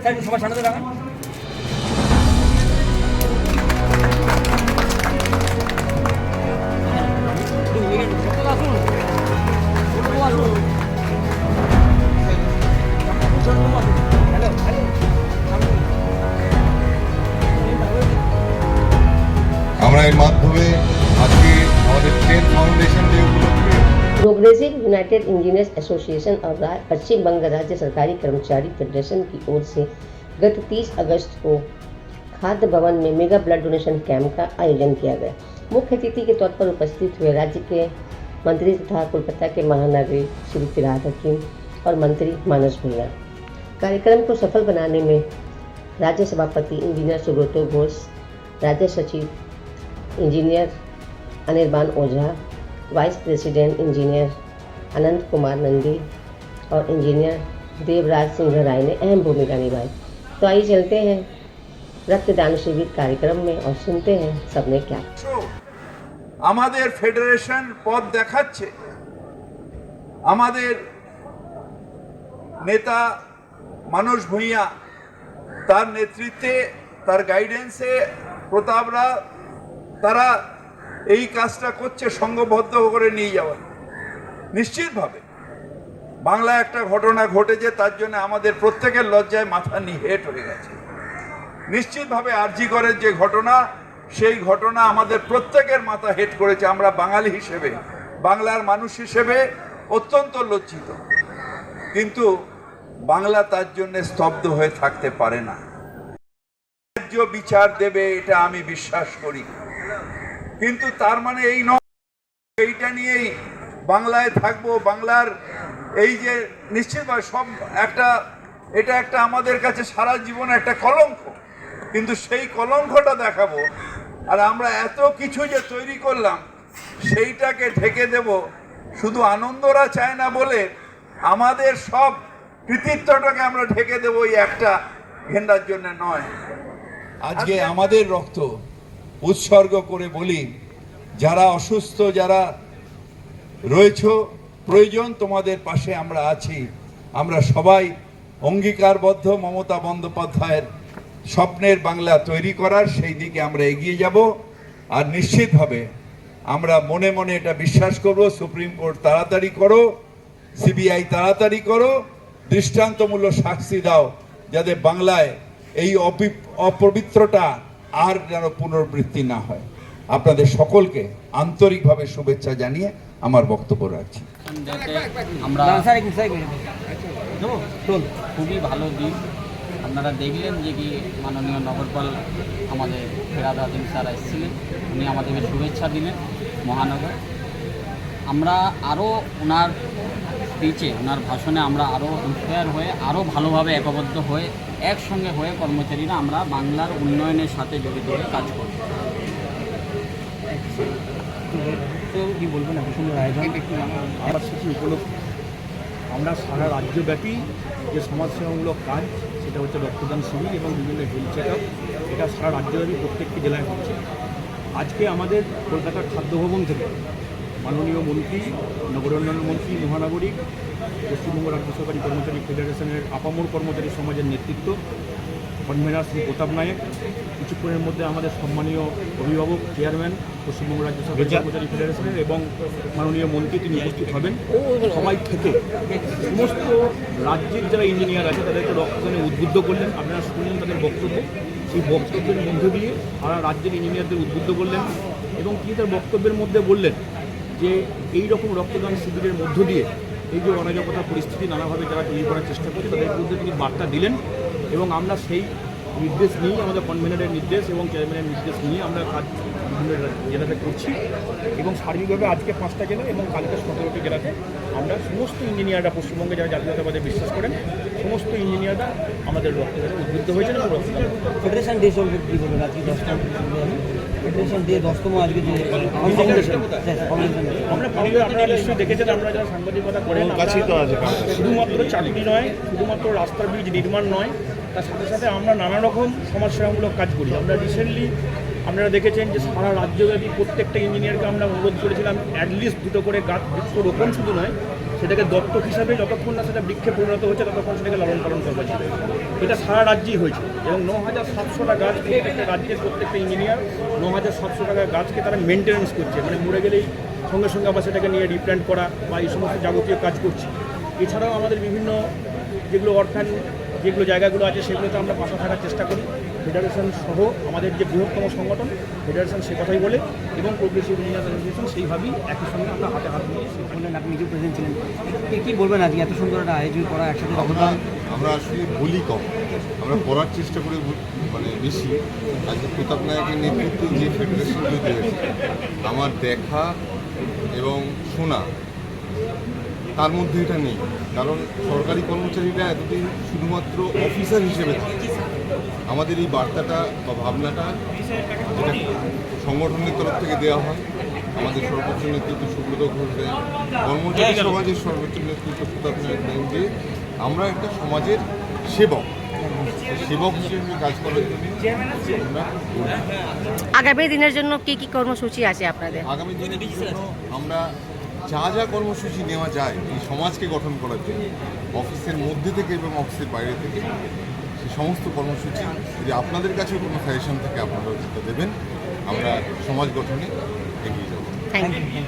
সবার সামনে রাখা। আমরা এর মাধ্যমে আজকে আমাদের 10 फाउंडेशन डे उपलक्षे प्रोग्रेसिव यूनाइटेड इंजीनियर्स एसोसिएशन और पश्चिम बंग राज्य सरकारी कर्मचारी फेडरेशन की ओर से गत 30 अगस्त को खाद्य भवन में मेगा ब्लड डोनेशन कैंप का आयोजन किया गया। मुख्य अतिथि के तौर पर उपस्थित हुए राज्य के मंत्री तथा कोलकाता के महानगरी श्री फिरहाद हकीम और मंत्री मानस भुइयां। कार्यक्रम को सफल बनाने में राज्य सभापति इंजीनियर सुब्रतो घोष, राज्य सचिव इंजीनियर अनिर्बान ओझा, वाइस प्रेसिडेंट इंजीनियर अनंत कुमार नंदी और इंजीनियर देवराज सिंह राय ने अहम भूमिका निभाई। तो आइए चलते हैं रक्तदान शिविर कार्यक्रम में और सुनते हैं सबने क्या। আমাদের ফেডারেশন পথ দেখাচ্ছে, আমাদের নেতা মানস ভুঁইয়া তার নেতৃত্বে, তার গাইডেন্সে প্রতাপরা তারা এই কাজটা করছে সংঘবদ্ধ করে নিয়ে যাওয়ার। নিশ্চিতভাবে বাংলায় একটা ঘটনা ঘটেছে, তার জন্য আমাদের প্রত্যেকের লজ্জায় মাথা নিহেট হয়ে গেছে। নিশ্চিতভাবে আরজি করের যে ঘটনা, সেই ঘটনা আমাদের প্রত্যেকের মাথা হেট করেছে। আমরা বাঙালি হিসেবে, বাংলার মানুষ হিসেবে অত্যন্ত লজ্জিত, কিন্তু বাংলা তার জন্য স্তব্ধ হয়ে থাকতে পারে না। ন্যায্য বিচার দেবে এটা আমি বিশ্বাস করি, কিন্তু তার মানে এই নয় এইটা নিয়েই বাংলায় থাকবো। বাংলার এই যে নিশ্চিতভাবে সব এটা একটা আমাদের কাছে সারা জীবন একটা কলঙ্ক, কিন্তু সেই কলঙ্কটা দেখাবো। আর আমরা এত কিছু যে তৈরি করলাম সেইটাকে ঢেকে দেব, শুধু আনন্দরা চায় না বলে আমাদের সব কৃতিত্বটাকে আমরা ঢেকে দেবো এই একটা ঘেন্ডার জন্য নয়। আজকে আমাদের রক্ত উৎসর্গ করে বলি, যারা অসুস্থ, যারা রয়েছে, প্রয়োজন তোমাদের পাশে আমরা আছি। আমরা সবাই অঙ্গীকারবদ্ধ মমতা বন্দ্যোপাধ্যায়ের স্বপ্নের বাংলা তৈরি করার, সেই দিকে আমরা এগিয়ে যাব। আর নিশ্চিতভাবে আমরা মনে মনে এটা বিশ্বাস করব, সুপ্রিম কোর্ট তাড়াতাড়ি করো, সিবিআই তাড়াতাড়ি করো, দৃষ্টান্তমূলক শাস্তি দাও, যাতে বাংলায় এই অপবিত্রতা আর যেন পুনরাবৃত্তি না হয়। আপনাদের সকলকে আন্তরিকভাবে শুভেচ্ছা জানিয়ে আমার বক্তব্য রাখছি। আমরা খুবই ভালো দিন। আপনারা দেখলেন যে কি মাননীয় নগরপাল আমাদের ফিরহাদ হাকিম স্যার এসেছিলেন, উনি আমাদেরকে শুভেচ্ছা দিলেন মহানগর। আমরা আরও ওনার স্পিচে, ওনার ভাষণে আমরা আরও ইন্সপায়ার হয়ে, আরও ভালোভাবে একবদ্ধ হয়ে, একসঙ্গে হয়ে কর্মচারীরা আমরা বাংলার উন্নয়নের সাথে জড়িত হয়ে কাজ করব। তো কি বলবেন, এত সুন্দর আয়োজন কর্মসূচি উপলক্ষে আমরা সারা রাজ্যব্যাপী যে সমাজসেবামূলক কাজ, সেটা হচ্ছে রক্তদান শিবির এবং বিভিন্ন হেলথ চেক আপ, এটা সারা রাজ্যব্যাপী প্রত্যেকটি জেলায় হচ্ছে। আজকে আমাদের কলকাতার খাদ্য ভবন থেকে মাননীয় মন্ত্রী, নগরোন্নয়ন মন্ত্রী, মহানাগরিক, পশ্চিমবঙ্গ রাজ্য সরকারি কর্মচারী ফেডারেশনের আপামর কর্মচারী সমাজের নেতৃত্ব, কনভেনার শ্রী প্রতাপ নায়েক, কিছুক্ষণের মধ্যে আমাদের সম্মানীয় অভিভাবক চেয়ারম্যান পশ্চিমবঙ্গ রাজ্য সরকারি কর্মচারী ফেডারেশনের এবং মাননীয় মন্ত্রী তিনি উপস্থিত হবেন। সবাই থেকে সমস্ত রাজ্যের যারা ইঞ্জিনিয়ার আছে তাদেরকে রক্তদানে উদ্বুদ্ধ করলেন। আপনারা শুনলেন তাদের বক্তব্য, সেই বক্তব্যের মধ্য দিয়ে সারা রাজ্যের ইঞ্জিনিয়ারদের উদ্বুদ্ধ করলেন এবং তিনি তার বক্তব্যের মধ্যে বললেন যে এই রকম রক্তদান শিবিরের মধ্য দিয়ে এই যে অরাজকতা পরিস্থিতি নানাভাবে যারা তৈরি করার চেষ্টা করছে তাদের বিরুদ্ধে তিনি বার্তা দিলেন এবং আমরা সেই নির্দেশ নিয়ে, আমাদের কনভেনারের নির্দেশ এবং চেয়ারম্যানের নির্দেশ নিয়ে আমরা কাজ বিভিন্ন জেলাতে করছি এবং সার্বিকভাবে আজকে 5টা জেলা এবং কালকে 17টি জেলাতে আমরা সমস্ত ইঞ্জিনিয়াররা, পশ্চিমবঙ্গে যারা জাতীয়তাবাদে বিশ্বাস করেন সমস্ত ইঞ্জিনিয়াররা আমাদের রক্তদানে উদ্বুদ্ধ হয়েছেন এবং রক্তদান। ফেডারেশন ডে চলবে কী করবেন আজকে 10টা ফেডারেশন ডে 10তম আজকে যে আমরা আপনারা নিশ্চয়ই দেখেছেন, আপনারা যারা সাংবাদিকতা করেন, শুধুমাত্র চাকরি নয়, শুধুমাত্র রাস্তার ব্রিজ নির্মাণ নয়, তার সাথে সাথে আমরা নানা রকম সমাজসেবামূলক কাজ করি। আমরা রিসেন্টলি আপনারা দেখেছেন যে সারা রাজ্যব্যাপী প্রত্যেকটা ইঞ্জিনিয়ারকে আমরা অনুরোধ করেছিলাম অ্যাটলিস্ট 2টো করে গাছ বৃক্ষরোপণ শুধু নয়, সেটাকে দত্তক হিসাবে যতক্ষণ না সেটা বৃক্ষে পরিণত হচ্ছে ততক্ষণ সেটাকে লালন পালন করবে। এটা সারা রাজ্যেই হয়েছে এবং ৯,৭০০টা গাছ প্রত্যেকটা রাজ্যের প্রত্যেকটা ইঞ্জিনিয়ার ৯,৭০০ গাছকে তারা মেনটেন্যান্স করছে, মানে মরে গেলেই সঙ্গে সঙ্গে আবার সেটাকে নিয়ে রিপ্ল্যান্ট করা বা এই সমস্ত যাবতীয় কাজ করছে। এছাড়াও আমাদের বিভিন্ন যেগুলো অরফ্যান যেগুলো জায়গাগুলো আছে সেগুলোতে আমরা পাশে থাকার চেষ্টা করি। ফেডারেশন সহ আমাদের যে বৃহত্তম সংগঠন ফেডারেশন সে কথাই বলে এবং প্রোগ্রেসিভ ইঞ্জিনিয়ার্স অ্যাসোসিয়েশন সেইভাবেই একই সঙ্গে আমরা হাতে হাত নিয়ে বললেন আপনি নিজেও প্রেজেন্ট ছিলেন, কি বলবেন আজকে এত সুন্দর একটা আয়োজন করা একসাথে রক্তদান? আমরা আসলে বলি কম, আমরা করার চেষ্টা করি মানে বেশি। আজকে প্রতাপ নায়কের নেতৃত্বে যে ফেডারেশন তৈরি হয়েছে, আমার দেখা এবং শোনা তার মধ্যে এটা নেই। কারণ সরকারি কর্মচারীরা এতদিন শুধুমাত্র অফিসার হিসেবে থাকে। আমাদের এই বার্তাটা বা ভাবনাটা যেটা সংগঠনের তরফ থেকে দেওয়া হয়, আমাদের সর্বোচ্চ নেতৃত্ব সুব্রত ঘোষ দেন, কর্মচারী সমাজের সর্বোচ্চ নেতৃত্ব প্রতাপ নায়ক দেন, যে আমরা একটা সমাজের সেবক হিসেবে কাজ করার জন্য আমরা আগামী দিনের জন্য কি কর্মসূচি আছে আপনাদের? আগামী দিনের জন্য আমরা যা কর্মসূচি নেওয়া যায় এই সমাজকে গঠন করার জন্য অফিসের মধ্যে থেকে এবং অফিসের বাইরে থেকে, সেই সমস্ত কর্মসূচি যদি আপনাদের কাছেও কোনো সাজেশন থেকে আপনারা যেটা দেবেন, আমরা সমাজ গঠনে এগিয়ে যাব। Thank you.